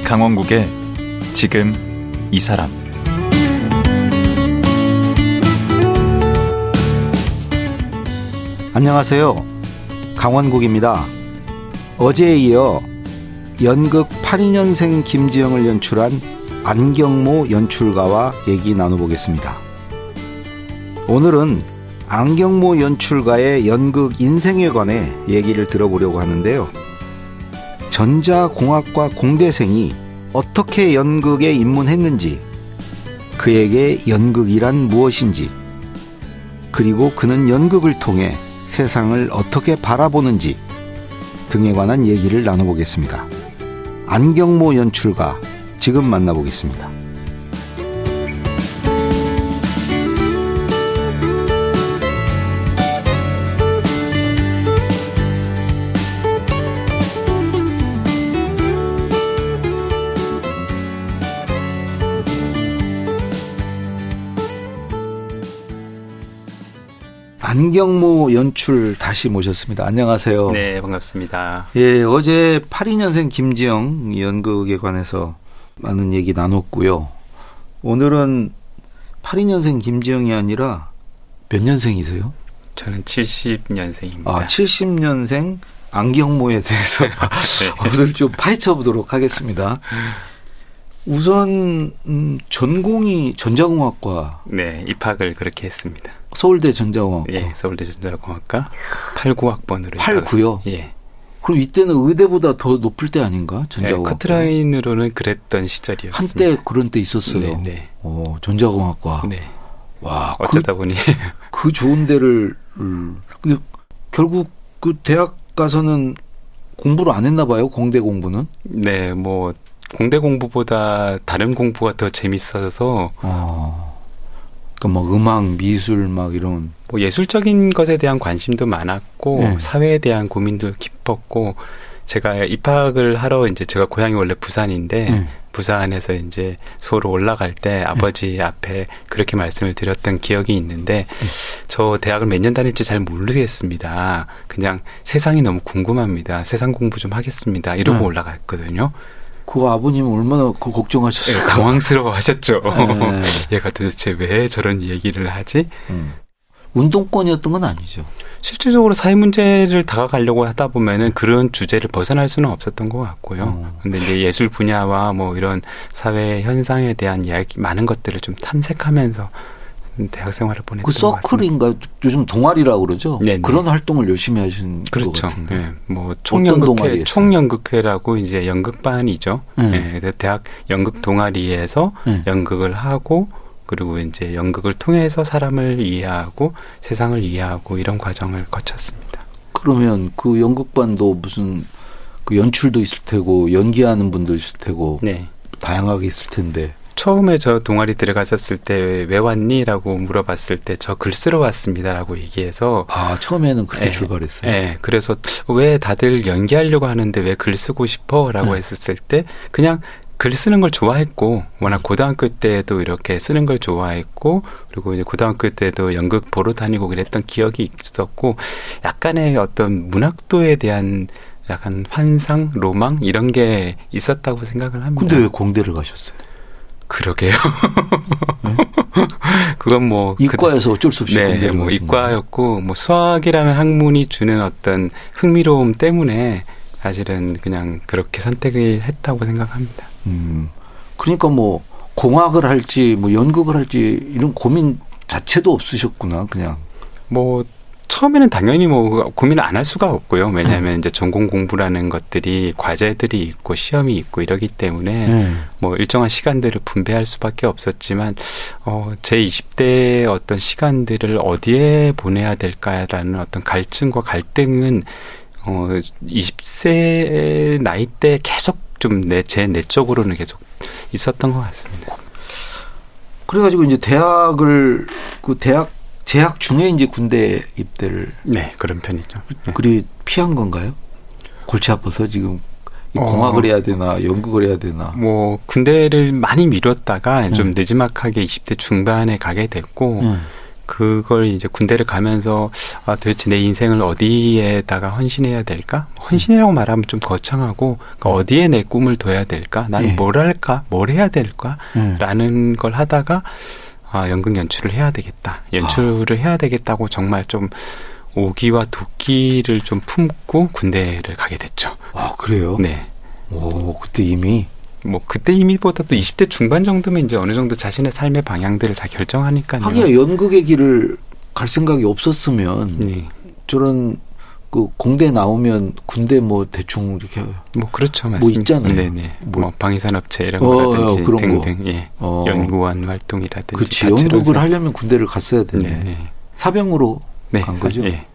강원국의 지금 이 사람. 안녕하세요. 강원국입니다. 어제에 이어 연극 82년생 김지영을 연출한 안경모 연출가와 얘기 나눠보겠습니다. 오늘은 안경모 연출가의 연극 인생에 관해 얘기를 들어보려고 하는데요. 전자공학과 공대생이 어떻게 연극에 입문했는지, 그에게 연극이란 무엇인지, 그리고 그는 연극을 통해 세상을 어떻게 바라보는지 등에 관한 얘기를 나눠보겠습니다. 안경모 연출가, 지금 만나보겠습니다. 안경모 연출 다시 모셨습니다. 안녕하세요. 네, 반갑습니다. 예, 어제 82년생 김지영 연극에 관해서 많은 얘기 나눴고요. 오늘은 82년생 김지영이 아니라 몇 년생이세요? 저는 70년생입니다. 아, 70년생 안경모에 대해서 네. 오늘 좀 파헤쳐 보도록 하겠습니다. 우선 전공이 전자공학과. 네, 입학을 그렇게 했습니다. 서울대 전자공학과. 예, 서울대 전자공학과 89학번으로. 89요? 예. 그럼 이때는 의대보다 더 높을 때 아닌가? 전자공학과. 네, 커트라인으로는 그랬던 시절이었습니다. 한때 그런 때 있었어요. 네, 네. 전자공학과. 네. 와, 어쩌다 보니 그 좋은 데를. 근데 결국 그 대학 가서는 공부를 안 했나 봐요. 공대 공부는. 네, 뭐 공대 공부보다 다른 공부가 더 재밌어서. 그러니까 뭐 음악, 미술 막 이런. 뭐 예술적인 것에 대한 관심도 많았고, 네. 사회에 대한 고민도 깊었고, 제가 입학을 하러 이제 제가 고향이 원래 부산인데, 부산에서 이제 서울 올라갈 때 아버지 앞에 그렇게 말씀을 드렸던 기억이 있는데, 저 대학을 몇 년 다닐지 잘 모르겠습니다. 그냥 세상이 너무 궁금합니다. 세상 공부 좀 하겠습니다. 이러고 올라갔거든요. 그 아버님은 얼마나 그 걱정하셨어요? 네, 당황스러워 하셨죠. 얘가 도대체 왜 저런 얘기를 하지? 운동권이었던 건 아니죠. 실질적으로 사회 문제를 다가가려고 하다 보면은 그런 주제를 벗어날 수는 없었던 것 같고요. 근데 이제 예술 분야와 뭐 이런 사회 현상에 대한 이야기, 많은 것들을 좀 탐색하면서 대학 생활을 보냈던 것 같습니다. 그 서클인가? 요즘 동아리라고 그러죠? 네네. 그런 활동을 열심히 하신 그렇죠. 것 같은데. 네. 뭐 총연극회라고 이제 연극반이죠. 네. 대학 연극 동아리에서 연극을 하고, 그리고 이제 연극을 통해서 사람을 이해하고 세상을 이해하고 이런 과정을 거쳤습니다. 그러면 그 연극반도 무슨 그 연출도 있을 테고 연기하는 분도 있을 테고 네. 다양하게 있을 텐데. 처음에 저 동아리 들어갔었을 때 왜 왔니? 라고 물어봤을 때 저 글 쓰러 왔습니다. 라고 얘기해서. 아, 처음에는 그렇게 출발했어요? 네. 그래서 왜 다들 연기하려고 하는데 왜 글 쓰고 싶어? 라고 했었을 때 그냥 글 쓰는 걸 좋아했고, 워낙 고등학교 때도 이렇게 쓰는 걸 좋아했고, 그리고 이제 고등학교 때도 연극 보러 다니고 그랬던 기억이 있었고, 약간의 어떤 문학도에 대한 약간 환상, 로망 이런 게 있었다고 생각을 합니다. 근데 왜 공대를 가셨어요? 그러게요. 네? 그건 뭐 이과에서 어쩔 수 없이 공대를 뭐 이과였고, 뭐 수학이라는 학문이 주는 어떤 흥미로움 때문에 사실은 그냥 그렇게 선택을 했다고 생각합니다. 그러니까 뭐 공학을 할지 뭐 연극을 할지 이런 고민 자체도 없으셨구나, 그냥. 뭐 처음에는 당연히 뭐 고민을 안 할 수가 없고요. 왜냐하면 이제 전공 공부라는 것들이 과제들이 있고 시험이 있고 이러기 때문에 뭐 일정한 시간들을 분배할 수밖에 없었지만 제 20대의 어떤 시간들을 어디에 보내야 될까라는 어떤 갈증과 갈등은 20세 나이 때 계속 좀 제 내적으로는 계속 있었던 것 같습니다. 그래가지고 이제 재학 중에 이제 군대 입대를. 네, 그런 편이죠. 그리 피한 건가요? 골치 아파서 지금 공학을 해야 되나 연극을 해야 되나. 뭐 군대를 많이 미뤘다가 좀 늦지막하게 20대 중반에 가게 됐고 그걸 이제 군대를 가면서 도대체 내 인생을 어디에다가 헌신해야 될까? 헌신이라고 말하면 좀 거창하고 그러니까 어디에 내 꿈을 둬야 될까? 나는 뭘 할까? 뭘 해야 될까? 라는 걸 하다가 연극 연출을 해야 되겠다. 연출을 해야 되겠다고 정말 좀 오기와 도끼를 좀 품고 군대를 가게 됐죠. 아, 그래요? 네. 오, 그때 이미 그때 이미보다 또 20대 중반 정도면 이제 어느 정도 자신의 삶의 방향들을 다 결정하니까요. 하기야 연극의 길을 갈 생각이 없었으면 네. 저런 그 공대 나오면 군대 뭐 대충 이렇게 그렇죠, 맞습니다. 뭐 있잖아요. 네네. 방위산업체 이런 거라든지 그런 등등, 거. 예. 연구원 활동이라든지. 그렇지. 연극을 하려면 군대를 갔어야 되네. 네네. 사병으로 간 거죠. 예.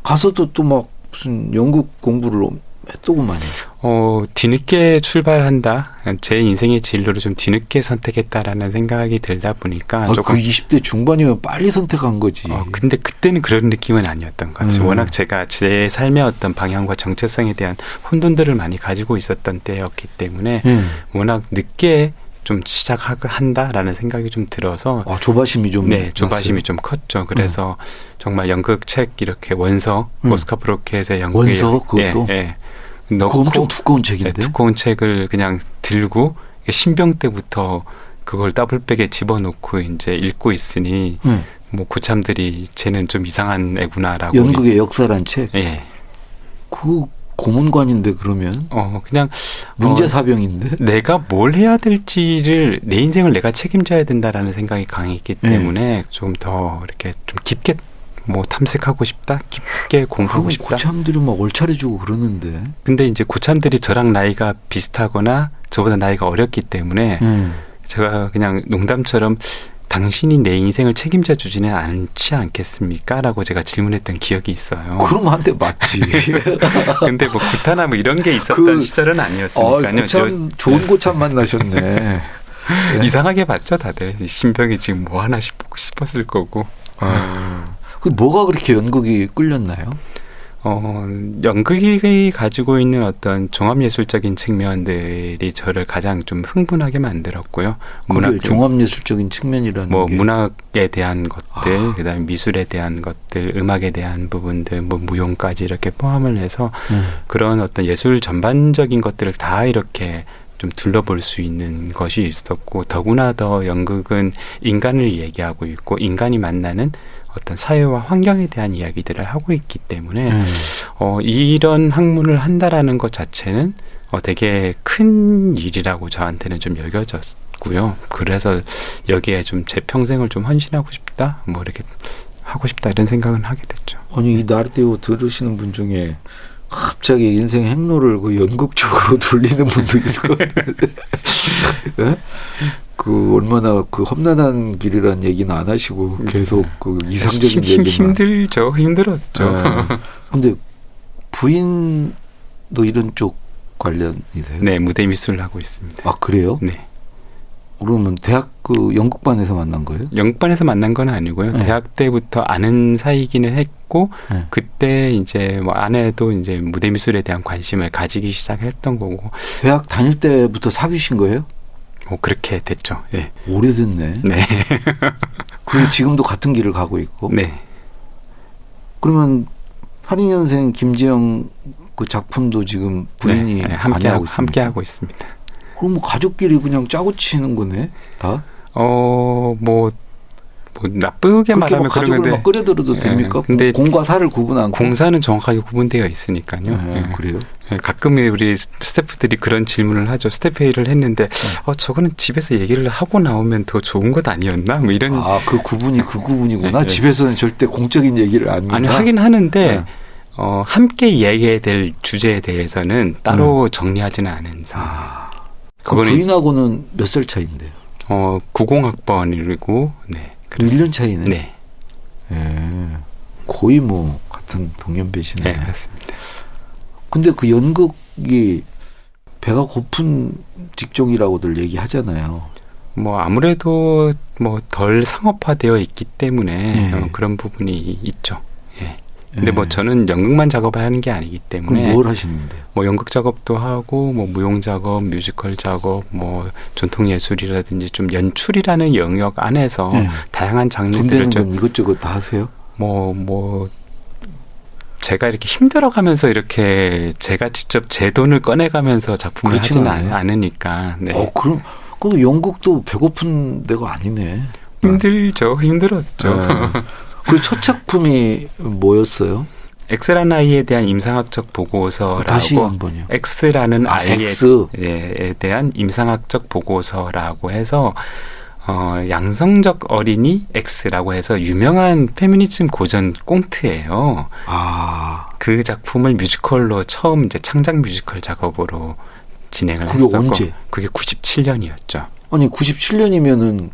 가서도 또 막 무슨 연극 공부를 했더구만요. 뒤늦게 출발한다. 제 인생의 진로를 좀 뒤늦게 선택했다라는 생각이 들다 보니까 조금 그 20대 중반이면 빨리 선택한 거지. 근데 그때는 그런 느낌은 아니었던 것 같아요. 워낙 제가 제 삶의 어떤 방향과 정체성에 대한 혼돈들을 많이 가지고 있었던 때였기 때문에 워낙 늦게 좀 시작한다라는 생각이 좀 들어서 조바심이 좀 조바심이 났어요. 좀 컸죠. 그래서 정말 연극 책 이렇게 원서 오스카 브로켓의 연극 원서 그것도 그거 엄청 두꺼운 책인데 두꺼운 책을 그냥 들고 신병 때부터 그걸 더블백에 집어넣고 이제 읽고 있으니 고참들이 쟤는 좀 이상한 애구나라고. 연극의 역사란 책. 예. 그 고문관인데 그러면 그냥 문제사병인데 내가 뭘 해야 될지를 내 인생을 내가 책임져야 된다라는 생각이 강했기 때문에 좀 더 이렇게 좀 깊게 탐색하고 싶다, 깊게 공부하고 싶다. 고참들이 막 얼차려주고 그러는데. 근데 이제 고참들이 저랑 나이가 비슷하거나 저보다 나이가 어렸기 때문에 제가 그냥 농담처럼 당신이 내 인생을 책임져 주지는 않지 않겠습니까? 라고 제가 질문했던 기억이 있어요. 그럼 한 대 맞지. 근데 구타나 이런 게 있었던 시절은 아니었으니까요. 고참, 좋은 고참 만나셨네. 네. 이상하게 봤죠, 다들. 신병이 지금 뭐 하나 싶었을 거고. 뭐가 그렇게 연극이 끌렸나요? 연극이 가지고 있는 어떤 종합예술적인 측면들이 저를 가장 좀 흥분하게 만들었고요. 종합예술적인 측면이라는 게 문학에 대한 것들, 그다음에 미술에 대한 것들, 음악에 대한 부분들, 무용까지 이렇게 포함을 해서 그런 어떤 예술 전반적인 것들을 다 이렇게 좀 둘러볼 수 있는 것이 있었고, 더구나 더 연극은 인간을 얘기하고 있고 인간이 만나는 어떤 사회와 환경에 대한 이야기들을 하고 있기 때문에 이런 학문을 한다라는 것 자체는 되게 큰 일이라고 저한테는 좀 여겨졌고요. 그래서 여기에 좀 제 평생을 좀 헌신하고 싶다, 이렇게 하고 싶다 이런 생각은 하게 됐죠. 아니 이 나르디오 들으시는 분 중에 갑자기 인생 행로를 그 연극 쪽으로 돌리는 분도 있을 것 같은데. 네? 얼마나 험난한 길이라는 얘기는 안 하시고 계속 이상적인 얘기만. 힘들었죠. 근데 부인도 이런 쪽 관련이세요? 네, 무대 미술을 하고 있습니다. 아, 그래요? 네. 그러면 대학 연극반에서 만난 거예요? 연극반에서 만난 건 아니고요. 대학 때부터 아는 사이기는 했고, 그때 이제 아내도 이제 무대 미술에 대한 관심을 가지기 시작했던 거고. 대학 다닐 때부터 사귀신 거예요? 그렇게 됐죠. 네. 오래됐네. 네. 그리고 지금도 같은 길을 가고 있고. 네. 그러면 82년생 김지영 그 작품도 지금 부인이 함께 하고 있습니다. 그럼 가족끼리 그냥 짜고 치는 거네, 다? 나쁘게 말하면 그런 건데. 가족을 끓여들어도 됩니까? 근데 공과 사를 구분 않고. 공사는 정확하게 구분되어 있으니까요. 그래요? 가끔 우리 스태프들이 그런 질문을 하죠. 스태프 회의를 했는데 저거는 집에서 얘기를 하고 나오면 더 좋은 것 아니었나? 이런. 그 구분이구나. 집에서는 절대 공적인 얘기를 안 한다. 아니, 하긴 하는데 함께 이야기해야 될 주제에 대해서는 따로 정리하지는 않은 상황. 부인하고는 몇 살 차이인데요? 90학번이고, 네. 1년 차이네. 네. 거의 같은 동년배시네. 네, 맞습니다. 근데 그 연극이 배가 고픈 직종이라고들 얘기하잖아요. 아무래도 덜 상업화되어 있기 때문에 그런 부분이 있죠. 예. 근데 뭐 저는 연극만 작업을 하는 게 아니기 때문에 그럼 뭘 하시는데? 뭐 연극 작업도 하고 뭐 무용 작업, 뮤지컬 작업, 뭐 전통 예술이라든지 좀 연출이라는 영역 안에서 다양한 돈 장르들을 되는 좀 건 이것저것 다 하세요? 뭐 제가 이렇게 힘들어가면서 이렇게 제가 직접 제 돈을 꺼내가면서 작품을 하지는 않으니까. 네. 그럼 그 연극도 배고픈 데가 아니네. 힘들었죠. 그 첫 작품이 뭐였어요? X라는 아이에 대한 임상학적 보고서라고. 다시 한번요. X라는 아이에 X. 대한 임상학적 보고서라고 해서 양성적 어린이 X라고 해서 유명한 페미니즘 고전 꽁트예요. 그 작품을 뮤지컬로 처음 이제 창작 뮤지컬 작업으로 진행을 그게 했었고. 언제? 그게 97년이었죠. 아니 97년이면은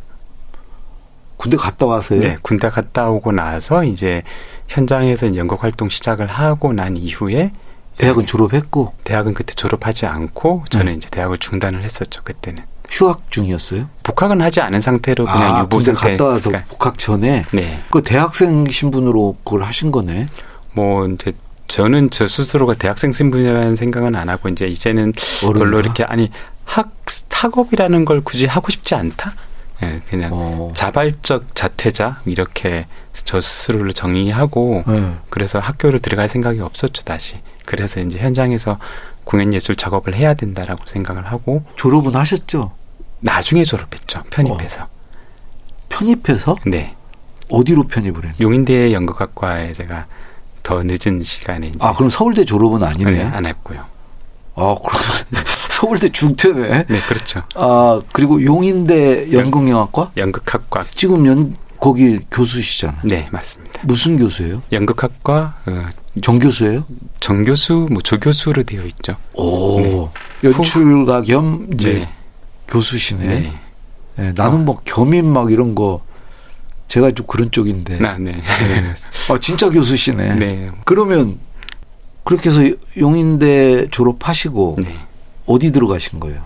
군대 갔다 와서요? 네, 군대 갔다 오고 나서 이제 현장에서 연극 활동 시작을 하고 난 이후에 대학은 졸업했고 대학은 그때 졸업하지 않고 저는 이제 대학을 중단을 했었죠. 그때는 휴학 중이었어요? 복학은 하지 않은 상태로 그냥 유보 군대 상태. 갔다 와서 그러니까, 복학 전에. 네. 그 대학생 신분으로 그걸 하신 거네. 뭐 이제 저는 저 스스로가 대학생 신분이라는 생각은 안 하고 이제는 어른이다? 별로 이렇게 학업이라는 걸 굳이 하고 싶지 않다. 네, 그냥 자발적 자퇴자 이렇게 저 스스로를 정의하고 그래서 학교를 들어갈 생각이 없었죠 다시. 그래서 이제 현장에서 공연예술 작업을 해야 된다라고 생각을 하고. 졸업은 하셨죠? 나중에 졸업했죠. 편입해서. 편입해서? 네. 어디로 편입을 했나요? 용인대 연극학과에 제가 더 늦은 시간에 이제. 그럼 서울대 졸업은 아니네. 네, 안 했고요. 그럼 서울대 중퇴네. 네, 그렇죠. 그리고 용인대 연극영화과? 연극학과. 지금 거기 교수시잖아요. 네, 맞습니다. 무슨 교수예요? 연극학과 정교수예요? 정교수, 뭐 조교수로 되어 있죠. 네. 연출가 겸 이제 교수시네. 네. 네, 나는 뭐 겸임 막 이런 거 제가 좀 그런 쪽인데. 네. 진짜 교수시네. 네. 그러면 그렇게 해서 용인대 졸업하시고 네. 어디 들어가신 거예요?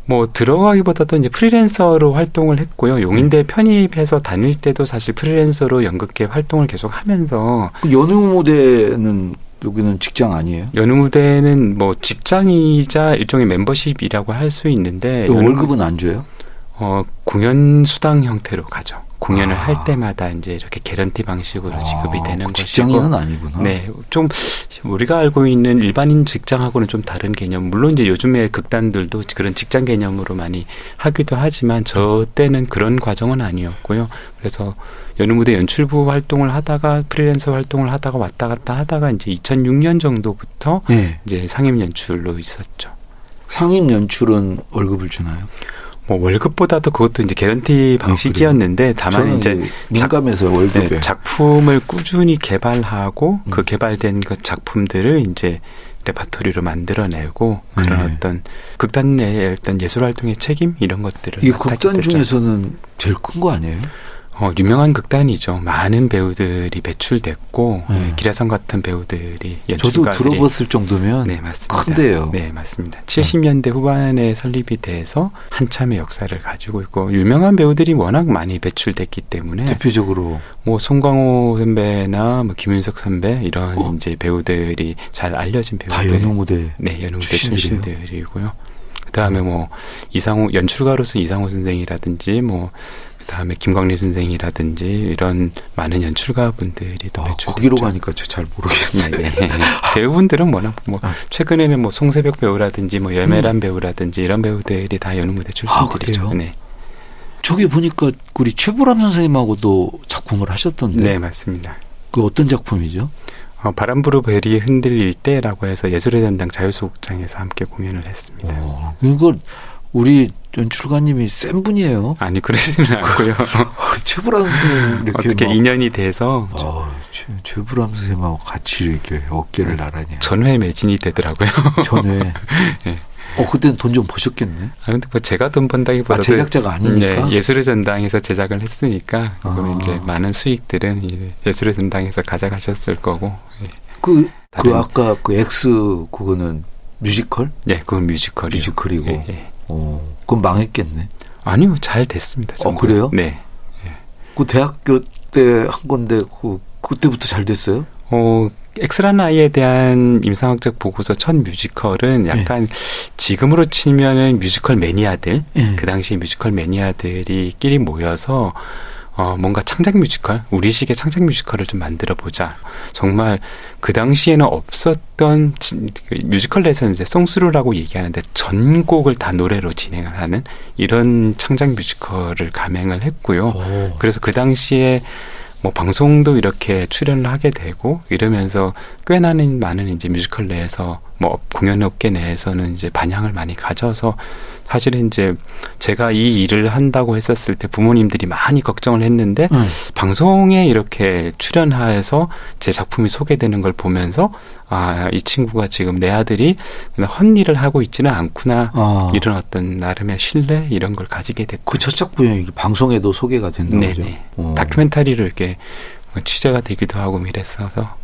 뭐 들어가기보다도 이제 프리랜서로 활동을 했고요. 용인대 편입해서 다닐 때도 사실 프리랜서로 연극계 활동을 계속 하면서. 연휴 무대는 여기는 직장 아니에요? 연휴 무대는 뭐 직장이자 일종의 멤버십이라고 할 수 있는데. 월급은 안 줘요? 공연 수당 형태로 가죠. 공연을 할 때마다 이제 이렇게 개런티 방식으로 지급이 되는 것이고. 직장인은 아니구나. 네, 좀 우리가 알고 있는 일반인 직장하고는 좀 다른 개념. 물론 이제 요즘에 극단들도 그런 직장 개념으로 많이 하기도 하지만 저 때는 그런 과정은 아니었고요. 그래서 연휴 무대 연출부 활동을 하다가 프리랜서 활동을 하다가 왔다 갔다 하다가 이제 2006년 정도부터 이제 상임 연출로 있었죠. 상임 연출은 월급을 주나요? 뭐 월급보다도 그것도 이제 개런티 방식이었는데 다만 이제 민감해서 월급에 작품을 꾸준히 개발하고 그 개발된 그 작품들을 이제 레파토리로 만들어내고 그런 어떤 극단 내의 어떤 예술 활동의 책임 이런 것들을 이 극단 중에서는 제일 큰 거 아니에요? 유명한 극단이죠. 많은 배우들이 배출됐고 기라성 같은 배우들이 연출가들이. 저도 들어봤을 정도면 네, 맞습니다. 큰데요. 네, 맞습니다. 70년대 후반에 설립이 돼서 한참의 역사를 가지고 있고 유명한 배우들이 워낙 많이 배출됐기 때문에 대표적으로 뭐 송광호 선배나 뭐 김윤석 선배 이런 이제 배우들이 잘 알려진 배우들. 다 연우 무대. 네, 연우 무대 출신들이고요. 그다음에 뭐 이상호 연출가로서 이상호 선생이라든지 뭐 그다음에 김광림 선생이라든지 이런 많은 연출가분들이 또 배출됐죠. 거기로 가니까 저 잘 모르겠네. 네. 배우분들은 뭐 최근에는 뭐 송세벽 배우라든지 뭐 여메란 배우라든지 이런 배우들이 다 연우 무대 출신들이죠. 네. 저기 보니까 우리 최불암 선생님하고도 작품을 하셨던데. 네, 맞습니다. 그 어떤 작품이죠? 바람부르 벨이 흔들릴 때라고 해서 예술의 전당 자유소극장에서 함께 공연을 했습니다. 이걸 우리 연출가님이 센 분이에요. 아니 그러지는 않고요. 최불암 선생님 이렇게 어떻게 인연이 돼서 최불암 선생님하고 같이 이렇게 어깨를 나란히 전회 매진이 되더라고요. 전회. 네. 그때는 돈 좀 버셨겠네. 근데 뭐 제가 돈 번다기보다 제작자가 아니니까. 네, 예술의 전당에서 제작을 했으니까 이제 많은 수익들은 예술의 전당에서 가져가셨을 거고. 그 아까 그 X 그거는 뮤지컬? 네, 그건 뮤지컬이요. 뮤지컬이고. 그럼 망했겠네. 아니요, 잘 됐습니다. 그래요? 네. 그 대학교 때 한 건데 그때부터 잘 됐어요? 엑스라는 아이에 대한 임상학적 보고서 첫 뮤지컬은 약간 지금으로 치면은 뮤지컬 매니아들, 그 당시 뮤지컬 매니아들이 끼리 모여서 뭔가 창작 뮤지컬, 우리식의 창작 뮤지컬을 좀 만들어 보자. 정말 그 당시에는 없었던 뮤지컬 내에서는 이제 송스루라고 얘기하는데 전곡을 다 노래로 진행을 하는 이런 창작 뮤지컬을 감행을 했고요. 그래서 그 당시에 뭐 방송도 이렇게 출연을 하게 되고 이러면서 꽤나 많은 이제 뮤지컬 내에서 뭐 공연업계 내에서는 이제 반향을 많이 가져서 사실은 이제 제가 이 일을 한다고 했었을 때 부모님들이 많이 걱정을 했는데 방송에 이렇게 출연해서 제 작품이 소개되는 걸 보면서 이 친구가 지금 내 아들이 그냥 헛일을 하고 있지는 않구나 이런 어떤 나름의 신뢰 이런 걸 가지게 됐고 그 첫 작품이 방송에도 소개가 된다고 그러죠. 다큐멘터리로 이렇게 취재가 되기도 하고 이랬어서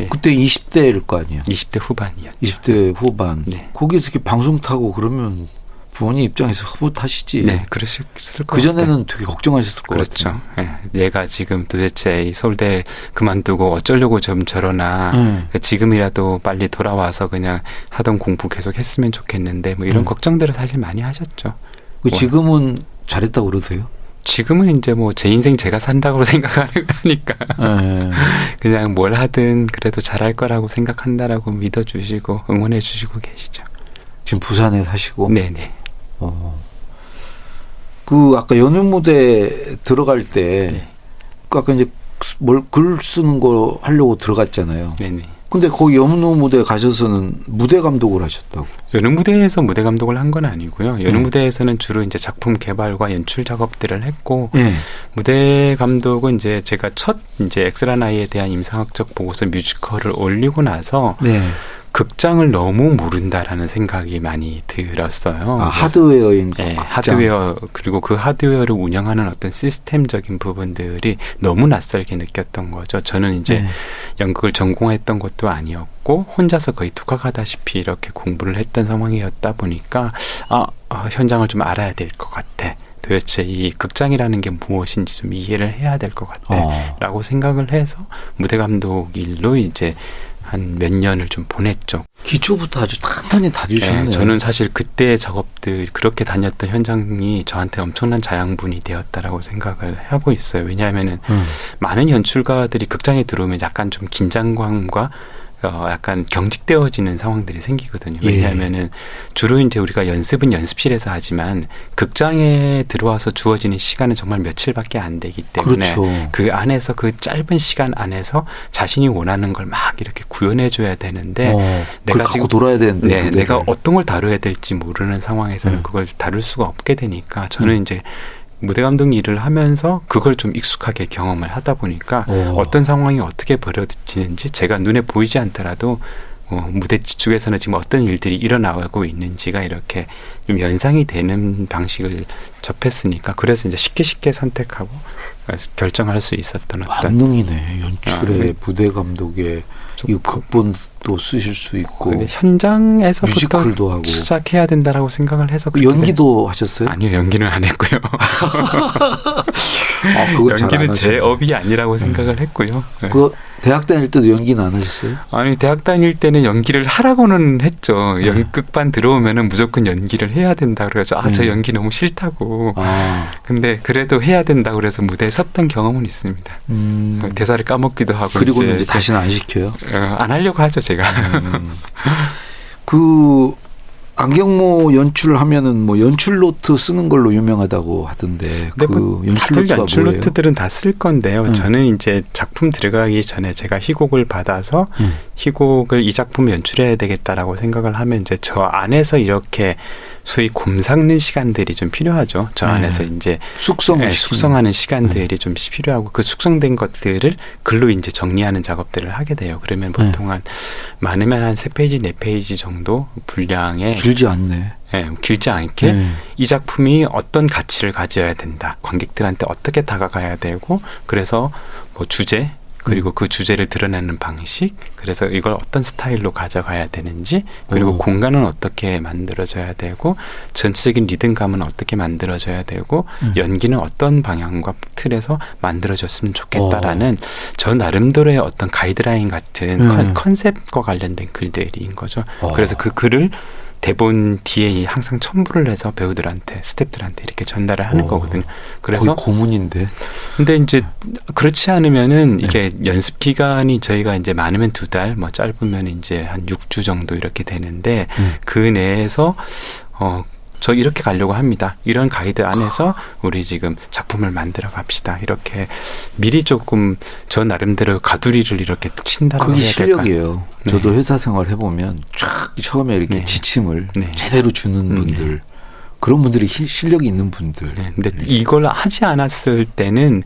그때 20대일 거 아니에요. 20대 후반이었죠. 20대 후반. 거기서 이렇게 방송 타고 그러면 부모님 입장에서 흐뭇하시지. 네, 그러셨을 것 같아요. 그전에는 되게 걱정하셨을 것 같아요. 그렇죠. 얘가 지금 도대체 이 서울대 그만두고 어쩌려고 좀 저러나 지금이라도 빨리 돌아와서 그냥 하던 공부 계속 했으면 좋겠는데 뭐 이런 걱정들을 사실 많이 하셨죠. 지금은 잘했다고 그러세요? 지금은 이제 뭐 제 인생 제가 산다고 생각하는 거니까 그냥 뭘 하든 그래도 잘할 거라고 생각한다라고 믿어주시고 응원해 주시고 계시죠. 지금 부산에 사시고? 네네. 그 아까 연휴 무대 들어갈 때 아까 이제 뭘 글 쓰는 거 하려고 들어갔잖아요. 네네. 근데 거기 연휴 무대 가셔서는 무대 감독을 하셨다고? 연휴 무대에서 무대 감독을 한 건 아니고요. 연휴 무대에서는 주로 이제 작품 개발과 연출 작업들을 했고 무대 감독은 이제 제가 첫 이제 엑스라는 아이에 대한 임상학적 보고서 뮤지컬을 올리고 나서 극장을 너무 모른다라는 생각이 많이 들었어요. 하드웨어인 극장. 하드웨어 그리고 그 하드웨어를 운영하는 어떤 시스템적인 부분들이 너무 낯설게 느꼈던 거죠. 저는 이제 연극을 전공했던 것도 아니었고 혼자서 거의 독학하다시피 이렇게 공부를 했던 상황이었다 보니까 현장을 좀 알아야 될 것 같아. 도대체 이 극장이라는 게 무엇인지 좀 이해를 해야 될 것 같아. 라고 생각을 해서 무대 감독 일로 이제 한 몇 년을 좀 보냈죠. 기초부터 아주 탄탄히 다지셨네요. 저는 사실 그때 작업들 그렇게 다녔던 현장이 저한테 엄청난 자양분이 되었다라고 생각을 하고 있어요. 왜냐하면은 많은 연출가들이 극장에 들어오면 약간 좀 긴장감과 약간 경직되어지는 상황들이 생기거든요. 왜냐하면은 주로 이제 우리가 연습은 연습실에서 하지만 극장에 들어와서 주어지는 시간은 정말 며칠밖에 안 되기 때문에 그 안에서 그 짧은 시간 안에서 자신이 원하는 걸 막 이렇게 구현해줘야 되는데 내가 지금 돌아야 되는데 내가 어떤 걸 다뤄야 될지 모르는 상황에서는 그걸 다룰 수가 없게 되니까 저는 이제 무대 감독 일을 하면서 그걸 좀 익숙하게 경험을 하다 보니까 어떤 상황이 어떻게 벌어지는지 제가 눈에 보이지 않더라도 무대 쪽에서는 지금 어떤 일들이 일어나고 있는지가 이렇게 좀 연상이 되는 방식을 접했으니까 그래서 이제 쉽게 선택하고 결정할 수 있었던 어떤 만능이네. 연출에 무대 감독에 이 극본도 쓰실 수 있고 현장에서부터 뮤지컬도 하고 시작해야 된다라고 생각을 해서 연기도 하셨어요? 아니요, 연기는 안 했고요. 그거 연기는 제 업이 아니라고 생각을 했고요. 그 대학 다닐 때도 연기는 안 하셨어요? 아니, 대학 다닐 때는 연기를 하라고는 했죠. 연극반 들어오면은 무조건 연기를 해야 된다 그래서 저 연기 너무 싫다고. 근데 그래도 해야 된다 그래서 무대에 섰던 경험은 있습니다. 대사를 까먹기도 하고. 그리고는 이제 다시는 안 시켜요? 안 하려고 하죠, 제가. 그 안경모 연출을 하면은 뭐 연출 노트 쓰는 걸로 유명하다다고 하던데 그 연출 다들 연출 노트들은 다 쓸 건데요. 저는 이제 작품 들어가기 전에 제가 희곡을 받아서 희곡을 이 작품 연출해야 되겠다라고 생각을 하면 이제 저 안에서 이렇게 소위 곰 삭는 시간들이 좀 필요하죠. 저 안에서 이제 숙성하는 시간들이 좀 필요하고 그 숙성된 것들을 글로 이제 정리하는 작업들을 하게 돼요. 그러면 보통 많으면 한 3페이지, 4페이지 정도 분량의 길지 않네. 길지 않게 이 작품이 어떤 가치를 가져야 된다. 관객들한테 어떻게 다가가야 되고 그래서 뭐 주제 그리고 그 주제를 드러내는 방식, 그래서 이걸 어떤 스타일로 가져가야 되는지, 그리고 공간은 어떻게 만들어져야 되고, 전체적인 리듬감은 어떻게 만들어져야 되고, 연기는 어떤 방향과 틀에서 만들어졌으면 좋겠다라는 저 나름대로의 어떤 가이드라인 같은 컨셉과 관련된 글들인 거죠. 그래서 그 글을 대본 뒤에 항상 첨부를 해서 배우들한테, 스태프들한테 이렇게 전달을 하는 거거든요. 그래서 거의 고문인데. 근데 이제 그렇지 않으면은 이게 연습 기간이 저희가 이제 많으면 2달, 뭐 짧으면 이제 한 6주 정도 이렇게 되는데 그 내에서 저 이렇게 가려고 합니다. 이런 가이드 안에서 우리 지금 작품을 만들어 갑시다. 이렇게 미리 조금 저 나름대로 가두리를 이렇게 친다고 해야 그게 될까요? 실력이에요. 저도 회사 생활 해보면 쫙 처음에 이렇게 지침을 제대로 주는 분들, 그런 분들이 실력이 있는 분들. 근데 이걸 하지 않았을 때는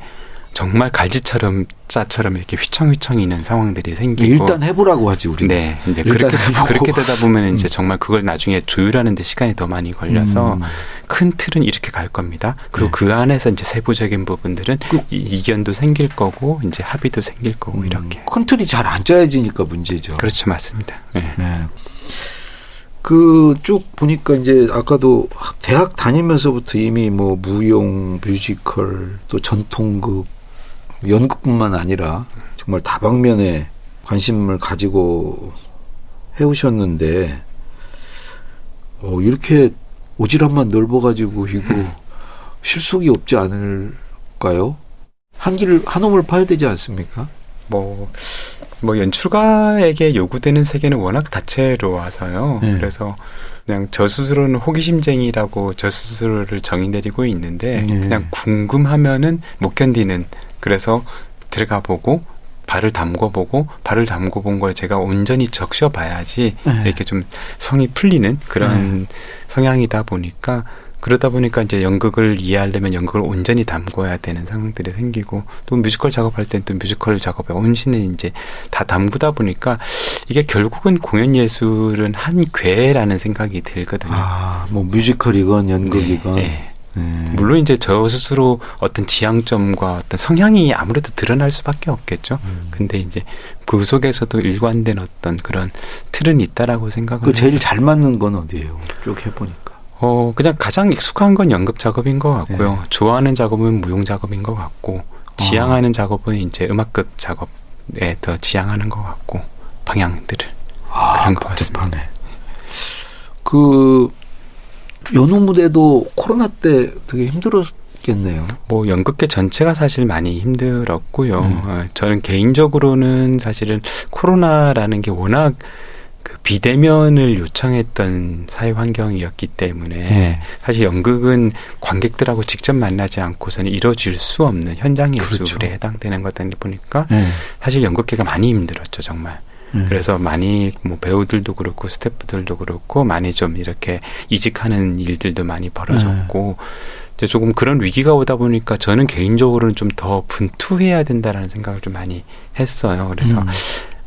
정말 갈지처럼 짜처럼 이렇게 휘청휘청이는 상황들이 생기고 일단 해보라고 하지 우리. 네, 이제 그렇게 되다 보면 이제 정말 그걸 나중에 조율하는데 시간이 더 많이 걸려서 큰 틀은 이렇게 갈 겁니다. 그리고 그 안에서 이제 세부적인 부분들은 이견도 생길 거고 이제 합의도 생길 거고 이렇게. 큰 틀이 잘 안 짜여지니까 문제죠. 그렇죠, 맞습니다. 네. 그 쭉 보니까 이제 아까도 대학 다니면서부터 이미 뭐 무용, 뮤지컬, 또 전통극, 연극뿐만 아니라 정말 다방면에 관심을 가지고 해오셨는데 이렇게 오지랖만 넓어가지고 이거 실속이 없지 않을까요? 한 홈을 파야 되지 않습니까? 뭐 연출가에게 요구되는 세계는 워낙 다채로워서요. 그래서 그냥 저 스스로는 호기심쟁이라고 저 스스로를 정의 내리고 있는데 그냥 궁금하면은 못 견디는, 그래서 들어가 보고 발을 담궈보고 발을 담궈본 걸 제가 온전히 적셔봐야지 이렇게 좀 성이 풀리는 그런 성향이다 보니까, 그러다 보니까 이제 연극을 이해하려면 연극을 온전히 담궈야 되는 상황들이 생기고, 또 뮤지컬 작업할 때는 또 뮤지컬 작업에 온신을 이제 다 담그다 보니까 이게 결국은 공연 예술은 한 궤라는 생각이 들거든요. 뭐 뮤지컬이건 연극이건. 물론 이제 저 스스로 어떤 지향점과 어떤 성향이 아무래도 드러날 수밖에 없겠죠. 근데 이제 그 속에서도 일관된 어떤 그런 틀은 있다라고 생각을 제일 했어요. 잘 맞는 건 어디예요? 쭉 해보니까. 그냥 가장 익숙한 건 연극 작업인 것 같고요. 좋아하는 작업은 무용 작업인 것 같고, 지향하는 작업은 이제 음악극 작업에 더 지향하는 것 같고, 방향들을. 그런 것 같습니다. 그, 연우 무대도 코로나 때 되게 힘들었겠네요. 뭐, 연극계 전체가 사실 많이 힘들었고요. 저는 개인적으로는 사실은 코로나라는 게 워낙 비대면을 요청했던 사회 환경이었기 때문에 사실 연극은 관객들하고 직접 만나지 않고서는 이루어질 수 없는 현장 예술에 해당되는 거다 보니까 사실 연극계가 많이 힘들었죠, 정말. 그래서 많이 뭐 배우들도 그렇고 스태프들도 그렇고 많이 좀 이렇게 이직하는 일들도 많이 벌어졌고 이제 조금 그런 위기가 오다 보니까 저는 개인적으로는 좀 더 분투해야 된다라는 생각을 좀 많이 했어요. 그래서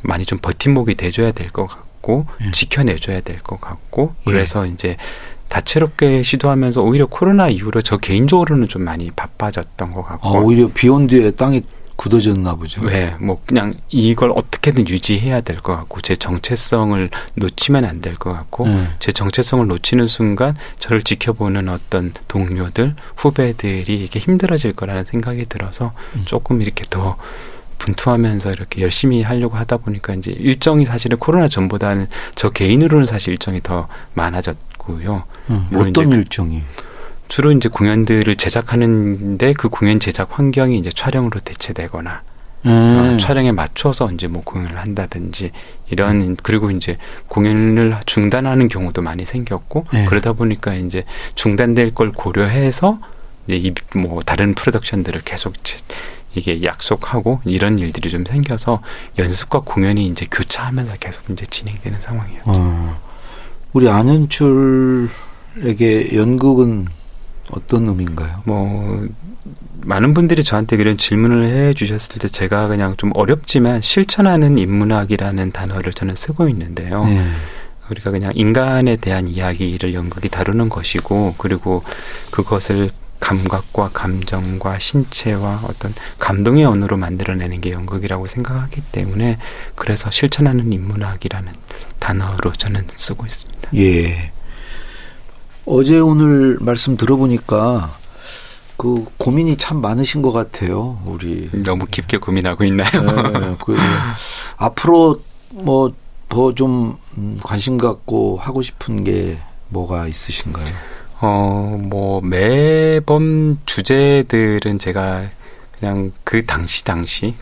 많이 좀 버팀목이 돼줘야 될 것 같고 지켜내줘야 될 것 같고 그래서 이제 다채롭게 시도하면서 오히려 코로나 이후로 저 개인적으로는 좀 많이 바빠졌던 것 같고 오히려 비온 뒤에 땅이 굳어졌나 보죠. 네, 뭐 그냥 이걸 어떻게든 유지해야 될 것 같고 제 정체성을 놓치면 안 될 것 같고 제 정체성을 놓치는 순간 저를 지켜보는 어떤 동료들, 후배들이 이게 힘들어질 거라는 생각이 들어서 조금 이렇게 더 분투하면서 이렇게 열심히 하려고 하다 보니까 이제 일정이 사실은 코로나 전보다는 저 개인으로는 사실 일정이 더 많아졌고요. 어떤 일정이? 주로 이제 공연들을 제작하는데 그 공연 제작 환경이 이제 촬영으로 대체되거나 촬영에 맞춰서 이제 뭐 공연을 한다든지 이런 그리고 이제 공연을 중단하는 경우도 많이 생겼고 그러다 보니까 이제 중단될 걸 고려해서 이제 뭐 다른 프로덕션들을 계속 이게 약속하고 이런 일들이 좀 생겨서 연습과 공연이 이제 교차하면서 계속 이제 진행되는 상황이었죠. 우리 안현출에게 연극은 어떤 의미인가요? 뭐 많은 분들이 저한테 그런 질문을 해주셨을 때 제가 그냥 좀 어렵지만 실천하는 인문학이라는 단어를 저는 쓰고 있는데요. 우리가 그냥 인간에 대한 이야기를 연극이 다루는 것이고 그리고 그것을 감각과 감정과 신체와 어떤 감동의 언어로 만들어내는 게 연극이라고 생각하기 때문에 그래서 실천하는 인문학이라는 단어로 저는 쓰고 있습니다. 예. 어제 오늘 말씀 들어보니까 그 고민이 참 많으신 것 같아요. 우리 너무 깊게 고민하고 있나요? 네, 앞으로 뭐 더 좀 관심 갖고 하고 싶은 게 뭐가 있으신가요? 뭐 매번 주제들은 제가 그냥 그 당시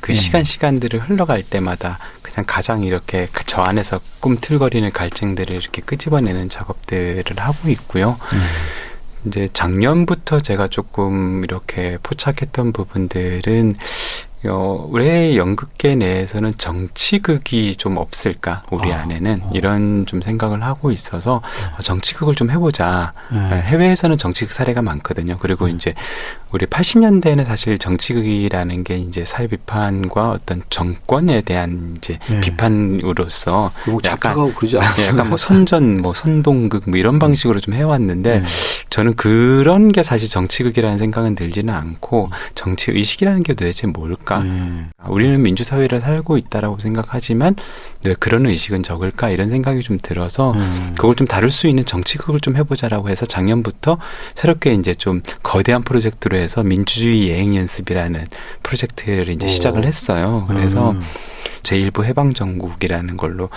그 시간들을 흘러갈 때마다 그냥 가장 이렇게 저 안에서 꿈틀거리는 갈증들을 이렇게 끄집어내는 작업들을 하고 있고요. 이제 작년부터 제가 조금 이렇게 포착했던 부분들은 왜 연극계 내에서는 정치극이 좀 없을까 우리 안에는 이런 좀 생각을 하고 있어서 정치극을 좀 해보자. 해외에서는 정치극 사례가 많거든요. 그리고 이제 우리 80년대에는 사실 정치극이라는 게 이제 사회 비판과 어떤 정권에 대한 이제 비판으로서 약간 그러지 않았어요. 약간 뭐 선전, 뭐 선동극 뭐 이런 방식으로 좀 해왔는데 저는 그런 게 사실 정치극이라는 생각은 들지는 않고 정치 의식이라는 게 도대체 뭘까? 우리는 민주사회를 살고 있다라고 생각하지만 왜 그런 의식은 적을까? 이런 생각이 좀 들어서 그걸 좀 다룰 수 있는 정치극을 좀 해보자라고 해서 작년부터 새롭게 이제 좀 거대한 프로젝트로 해서 민주주의 예행 연습이라는 프로젝트를 이제 시작을 했어요. 그래서 제1부 해방정국이라는 걸로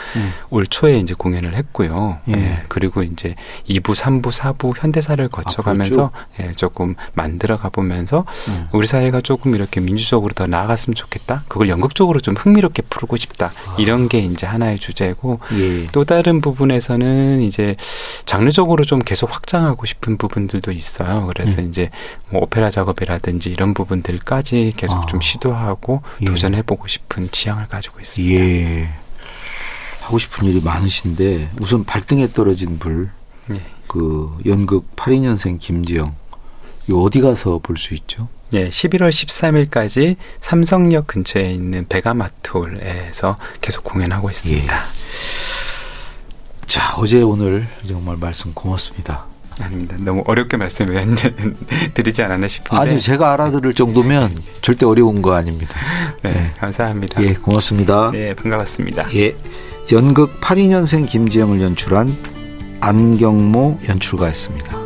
올 초에 이제 공연을 했고요. 그리고 이제 2부, 3부, 4부 현대사를 거쳐가면서 조금 만들어 가보면서 우리 사회가 조금 이렇게 민주적으로 더 나아갔으면 좋겠다. 그걸 연극적으로 좀 흥미롭게 풀고 싶다. 이런 게 이제 하나의 주제고 또 다른 부분에서는 이제 장르적으로 좀 계속 확장하고 싶은 부분들도 있어요. 그래서 이제 뭐 오페라 작업이라든지 이런 부분들까지 계속 좀 시도하고 도전해보고 싶은 지향을 가지고 있습니다. 예. 하고 싶은 일이 많으신데 우선 발등에 떨어진 불, 그 연극 82년생 김지영, 이거 어디 가서 볼 수 있죠? 예, 11월 13일까지 삼성역 근처에 있는 베가마트홀에서 계속 공연하고 있습니다. 자, 어제 오늘 정말 말씀 고맙습니다. 아닙니다. 너무 어렵게 말씀을 드리지 않았나 싶은데. 아니, 제가 알아들을 정도면 절대 어려운 거 아닙니다. 네, 감사합니다. 예, 고맙습니다. 네, 반가웠습니다. 예, 연극 82년생 김지영을 연출한 안경모 연출가였습니다.